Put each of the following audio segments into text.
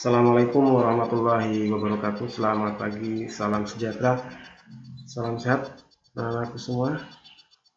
Assalamualaikum warahmatullahi wabarakatuh. Selamat pagi, salam sejahtera, salam sehat anak-anakku semua.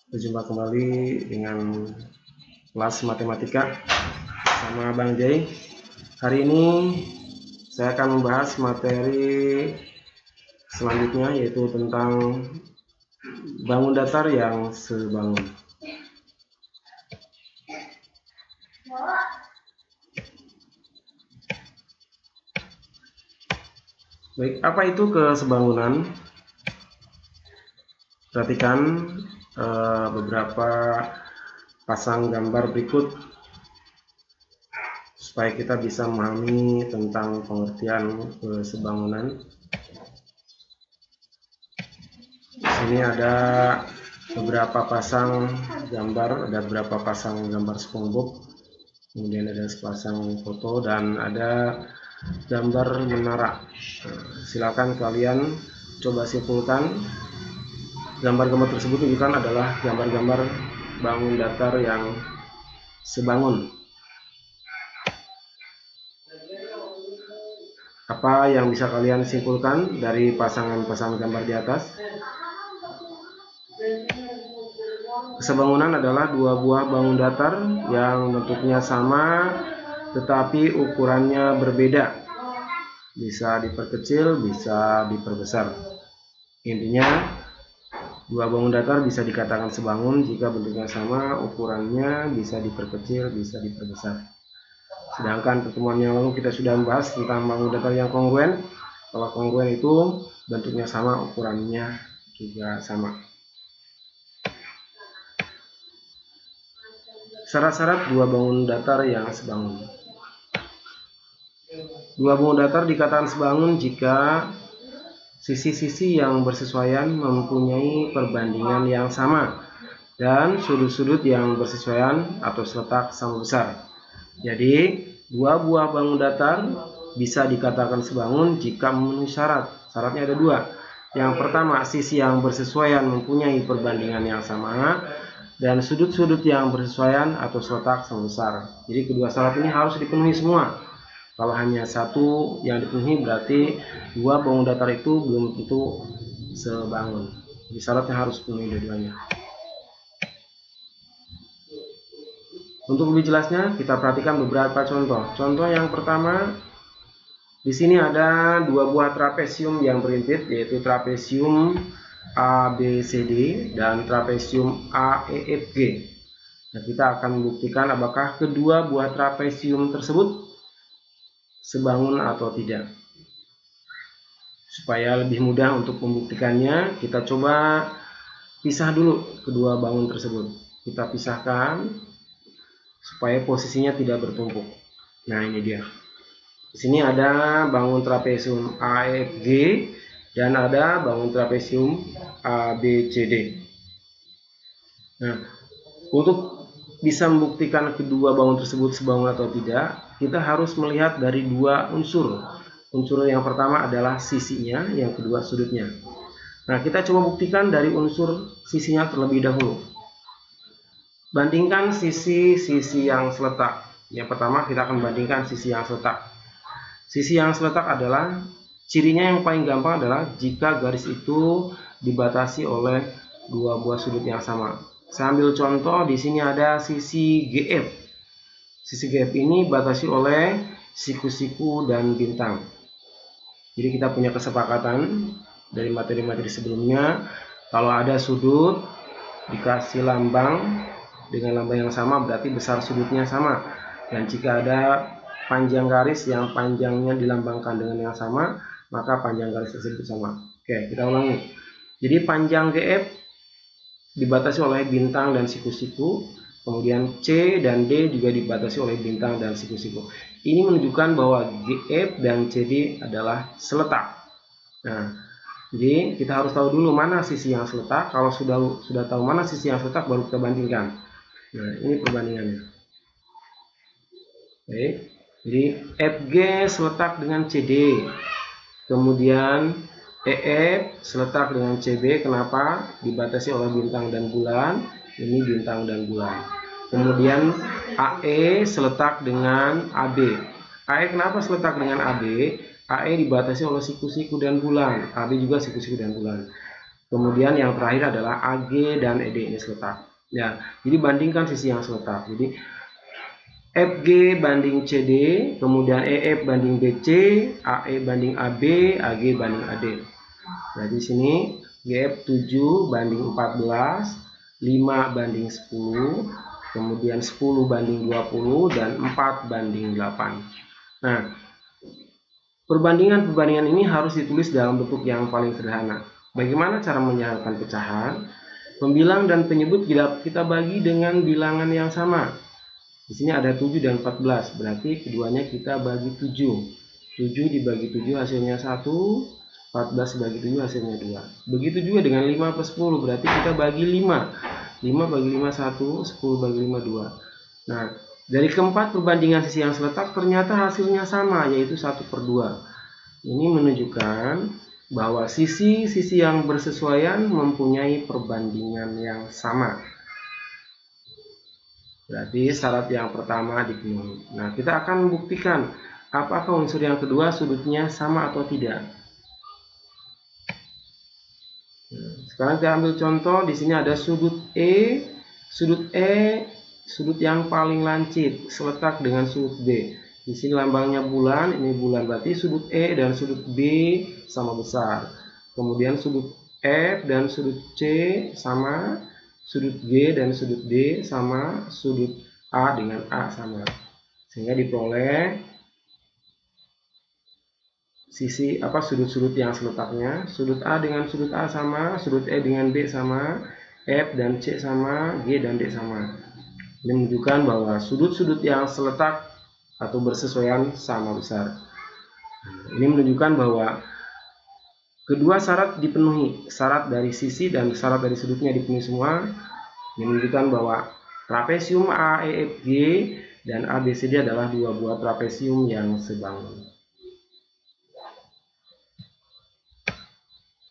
Berjumpa kembali dengan kelas matematika sama Bang Jai. Hari ini saya akan membahas materi selanjutnya, yaitu tentang bangun datar yang sebangun. Baik, apa itu kesebangunan? Perhatikan beberapa pasang gambar berikut supaya kita bisa memahami tentang pengertian kesebangunan. Di sini ada beberapa pasang gambar, ada beberapa pasang gambar SpongeBob, kemudian ada sepasang foto dan ada gambar menara. Silakan kalian coba simpulkan. Gambar-gambar tersebut menunjukkan adalah gambar-gambar bangun datar yang sebangun. Apa yang bisa kalian simpulkan dari pasangan-pasangan gambar di atas? Kesebangunan adalah dua buah bangun datar yang bentuknya sama tetapi ukurannya berbeda. Bisa diperkecil, bisa diperbesar. Intinya, dua bangun datar bisa dikatakan sebangun jika bentuknya sama, ukurannya bisa diperkecil, bisa diperbesar. Sedangkan pertemuan yang lalu kita sudah membahas tentang bangun datar yang kongruen. Kalau kongruen itu bentuknya sama, ukurannya juga sama. Syarat-syarat dua bangun datar yang sebangun. Dua bangun datar dikatakan sebangun jika sisi-sisi yang bersesuaian mempunyai perbandingan yang sama dan sudut-sudut yang bersesuaian atau seletak sama besar. Jadi, dua buah bangun datar bisa dikatakan sebangun jika memenuhi syarat. Syaratnya ada dua. Yang pertama, sisi yang bersesuaian mempunyai perbandingan yang sama dan sudut-sudut yang bersesuaian atau seletak sama besar. Jadi kedua syarat ini harus dipenuhi semua. Kalau hanya satu yang dipenuhi berarti dua bangun datar itu belum tentu sebangun. Jadi syaratnya harus penuhi dua-duanya. Untuk lebih jelasnya kita perhatikan beberapa contoh. Contoh yang pertama, di sini ada dua buah trapesium yang berintit, yaitu trapesium ABCD dan trapesium AEFG. Nah, kita akan membuktikan apakah kedua buah trapesium tersebut sebangun atau tidak. Supaya lebih mudah untuk membuktikannya, kita coba pisah dulu kedua bangun tersebut. Kita pisahkan supaya posisinya tidak bertumpuk. Nah, ini dia. Di sini ada bangun trapesium AFG dan ada bangun trapesium ABCD. Nah, untuk bisa membuktikan kedua bangun tersebut sebangun atau tidak, kita harus melihat dari dua unsur. Unsur yang pertama adalah sisinya, yang kedua sudutnya. Nah, kita coba buktikan dari unsur sisinya terlebih dahulu. Bandingkan sisi-sisi yang seletak. Yang pertama kita akan bandingkan sisi yang seletak. Sisi yang seletak adalah, cirinya yang paling gampang adalah jika garis itu dibatasi oleh dua buah sudut yang sama. Saya ambil contoh, di sini ada sisi GF. Sisi GF ini dibatasi oleh siku-siku dan bintang. Jadi kita punya kesepakatan dari materi-materi sebelumnya, kalau ada sudut dikasih lambang dengan lambang yang sama berarti besar sudutnya sama. Dan jika ada panjang garis yang panjangnya dilambangkan dengan yang sama, maka panjang garis tersebut sama. Oke, kita ulangi. Jadi panjang GF dibatasi oleh bintang dan siku-siku, kemudian C dan D juga dibatasi oleh bintang dan siku-siku. Ini menunjukkan bahwa GF dan CD adalah seletak. Nah, jadi kita harus tahu dulu mana sisi yang seletak. Kalau sudah tahu mana sisi yang seletak, baru kita bandingkan. Nah, ini perbandingannya. Baik, jadi FG seletak dengan CD, kemudian EF seletak dengan CB. Kenapa? Dibatasi oleh bintang dan bulan. Ini bintang dan bulan. Kemudian AE seletak dengan AB. AE kenapa seletak dengan AB? AE dibatasi oleh siku-siku dan bulan, AB juga siku-siku dan bulan. Kemudian yang terakhir adalah AG dan ED ini seletak. Ya, jadi bandingkan sisi yang seletak. Jadi FG banding CD, kemudian EF banding BC, AE banding AB, AG banding AD. Nah, di sini GF 7 banding 14, 5 banding 10, kemudian 10 banding 20, dan 4 banding 8. Nah, perbandingan ini harus ditulis dalam bentuk yang paling sederhana. Bagaimana cara menyamakan pecahan? Pembilang dan penyebut kita bagi dengan bilangan yang sama. Di sini ada 7 dan 14, berarti keduanya kita bagi 7. 7 dibagi 7 hasilnya 1, 14 dibagi 7 hasilnya 2. Begitu juga dengan 5 plus 10, berarti kita bagi 5. 5 bagi 5 1, 10 bagi 5 2. Nah, dari keempat perbandingan sisi yang seletak ternyata hasilnya sama, yaitu 1/2. Ini menunjukkan bahwa sisi-sisi yang bersesuaian mempunyai perbandingan yang sama. Berarti syarat yang pertama dipenuhi. Nah, kita akan membuktikan apakah unsur yang kedua sudutnya sama atau tidak. Sekarang kita ambil contoh. Di sini ada sudut E. Sudut E, sudut yang paling lancip, seletak dengan sudut B. Di sini lambangnya bulan, ini bulan, berarti sudut E dan sudut B sama besar. Kemudian sudut F dan sudut C sama. Sudut G dan sudut D sama, sudut A dengan A sama. Sehingga diperoleh sudut-sudut yang seletaknya. Sudut A dengan sudut A sama, sudut E dengan B sama, F dan C sama, G dan D sama. Ini menunjukkan bahwa sudut-sudut yang seletak atau bersesuaian sama besar. Ini menunjukkan bahwa kedua syarat dipenuhi, syarat dari sisi dan syarat dari sudutnya dipenuhi semua. Ini menunjukkan bahwa trapesium AEFG dan ABCD adalah dua buah trapesium yang sebangun.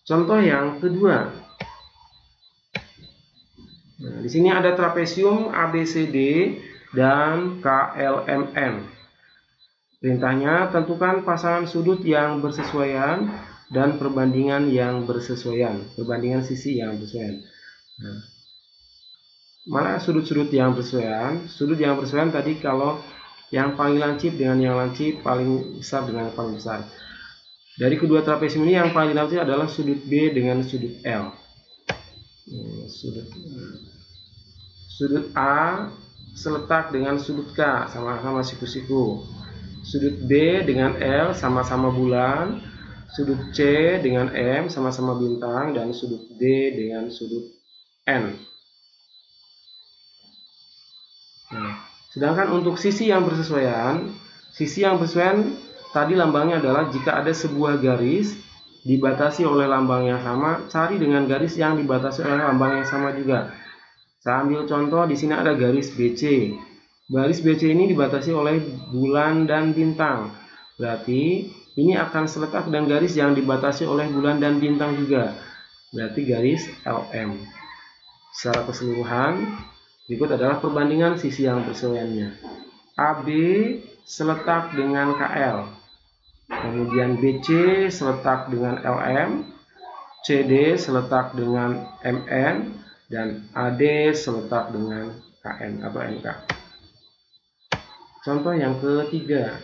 Contoh yang kedua. Nah, di sini ada trapesium ABCD dan KLMN. Perintahnya, tentukan pasangan sudut yang bersesuaian dan perbandingan yang bersesuaian, perbandingan sisi yang bersesuaian. Nah, mana sudut-sudut yang bersesuaian? Sudut yang bersesuaian tadi kalau yang paling lancip dengan yang lancip, paling besar dengan yang paling besar. Dari kedua trapesium ini yang paling lancip adalah sudut B dengan sudut L. Sudut A seletak dengan sudut K, sama-sama siku-siku. Sudut B dengan L sama-sama bulan, sudut C dengan M sama-sama bintang, dan sudut D dengan sudut N. Nah, sedangkan untuk sisi yang bersesuaian tadi lambangnya adalah jika ada sebuah garis dibatasi oleh lambang yang sama, cari dengan garis yang dibatasi oleh lambang yang sama juga. Saya ambil contoh, di sini ada garis BC. Garis BC ini dibatasi oleh bulan dan bintang. Berarti ini akan seletak dengan garis yang dibatasi oleh bulan dan bintang juga. Berarti garis LM. Secara keseluruhan, berikut adalah perbandingan sisi yang bersesuaiannya. AB seletak dengan KL. Kemudian BC seletak dengan LM. CD seletak dengan MN. Dan AD seletak dengan KN atau NK. Contoh yang ketiga.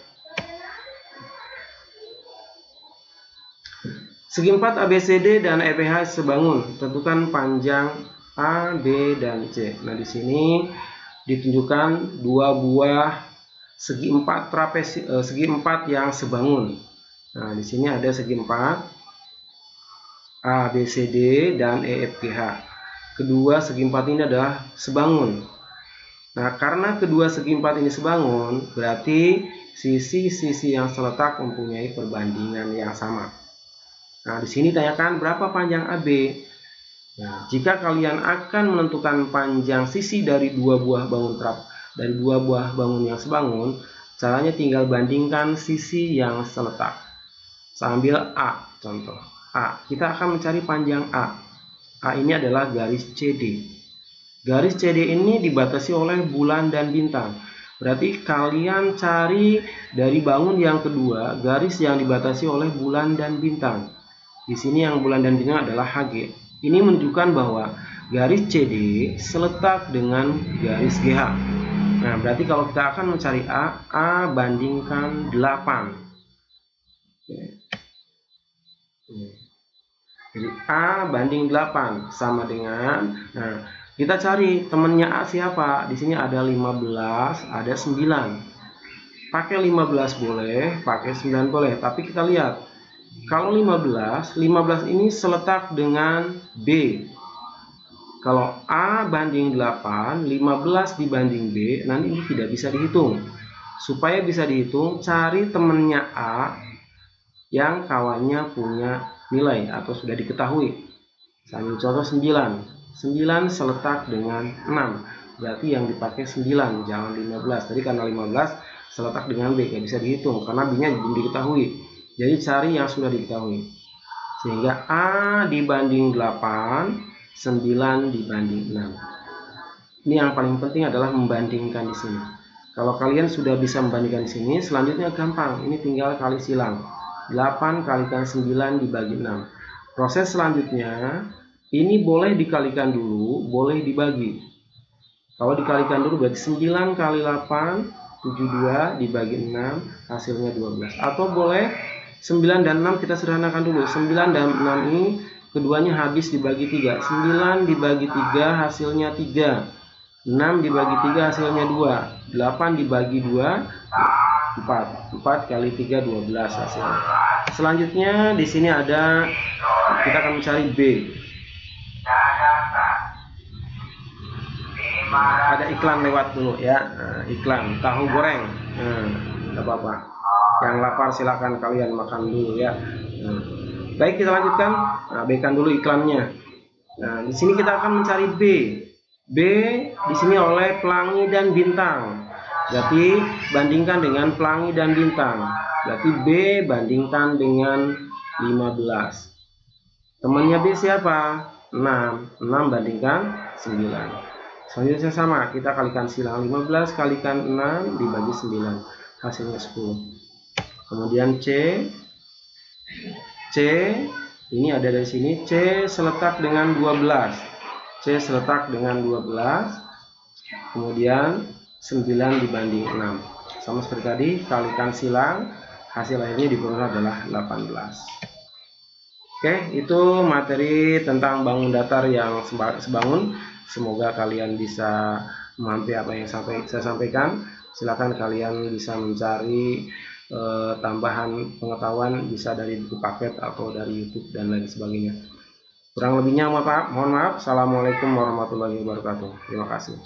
Segi 4 ABCD dan EPH sebangun. Tentukan panjang A, B, dan C. Nah, di sini ditunjukkan dua buah segi 4 yang sebangun. Nah, di sini ada segi 4 ABCD dan EFGH. Kedua segi 4 ini adalah sebangun. Nah, karena kedua segi 4 ini sebangun, berarti sisi-sisi yang seletak mempunyai perbandingan yang sama. Nah, di sini tanyakan berapa panjang AB. Nah, jika kalian akan menentukan panjang sisi dari dua buah bangun yang sebangun, caranya tinggal bandingkan sisi yang seletak. Saya ambil A, contoh A. Kita akan mencari panjang A. A ini adalah garis CD. Garis CD ini dibatasi oleh bulan dan bintang. Berarti kalian cari dari bangun yang kedua garis yang dibatasi oleh bulan dan bintang. Di sini yang bulan dan bintang adalah HG. Ini menunjukkan bahwa garis CD seletak dengan garis GH. Nah, berarti kalau kita akan mencari A bandingkan 8. Jadi A banding 8 sama dengan, nah kita cari temannya A siapa? Di sini ada 15, ada 9. Pakai 15 boleh, pakai 9 boleh, tapi kita lihat kalau 15 ini seletak dengan B. Kalau A banding 8, 15 dibanding B, nanti ini tidak bisa dihitung. Supaya bisa dihitung, cari temannya A yang kawannya punya nilai atau sudah diketahui. Sambil contoh 9. 9 seletak dengan 6. Berarti yang dipakai 9, jangan 15. Tadi karena 15 seletak dengan B, nggak bisa dihitung karena B-nya belum diketahui. Jadi cari yang sudah diketahui. Sehingga A dibanding 8, 9 dibanding 6. Ini yang paling penting adalah membandingkan di sini. Kalau kalian sudah bisa membandingkan di sini, selanjutnya gampang. Ini tinggal kali silang. 8 kalikan 9 dibagi 6. Proses selanjutnya, ini boleh dikalikan dulu, boleh dibagi. Kalau dikalikan dulu berarti 9 kali 8, 72 dibagi 6, hasilnya 12. Atau boleh 9 dan 6 kita sederhanakan dulu. 9 dan 6 ini keduanya habis dibagi 3. 9 dibagi 3 hasilnya 3. 6 dibagi 3 hasilnya 2. 8 dibagi 2, 4. 4 kali 3, 12 hasilnya. Selanjutnya di sini ada, kita akan mencari B. Ada iklan lewat dulu ya. Nah, iklan tahu goreng. Tidak apa-apa. Yang lapar silakan kalian makan dulu ya. Baik, kita lanjutkan. Nah, B-kan dulu iklannya. Nah, di sini kita akan mencari B. B di sini oleh pelangi dan bintang. Berarti bandingkan dengan pelangi dan bintang. Berarti B bandingkan dengan 15. Temannya B siapa? 6. 6 bandingkan 9. Selanjutnya sama, kita kalikan silang. 15 kalikan 6 dibagi 9, hasilnya 10. Kemudian C ini ada dari sini. C seletak dengan 12. C seletak dengan 12. Kemudian 9 dibanding 6. Sama seperti tadi, kalikan silang, hasil akhirnya diperoleh adalah 18. Oke, itu materi tentang bangun datar yang sebangun. Semoga kalian bisa memahami apa yang saya sampaikan. Silakan kalian bisa mencari tambahan pengetahuan, bisa dari buku paket atau dari YouTube dan lain sebagainya. Kurang lebihnya mohon maaf. Assalamualaikum warahmatullahi wabarakatuh. Terima kasih.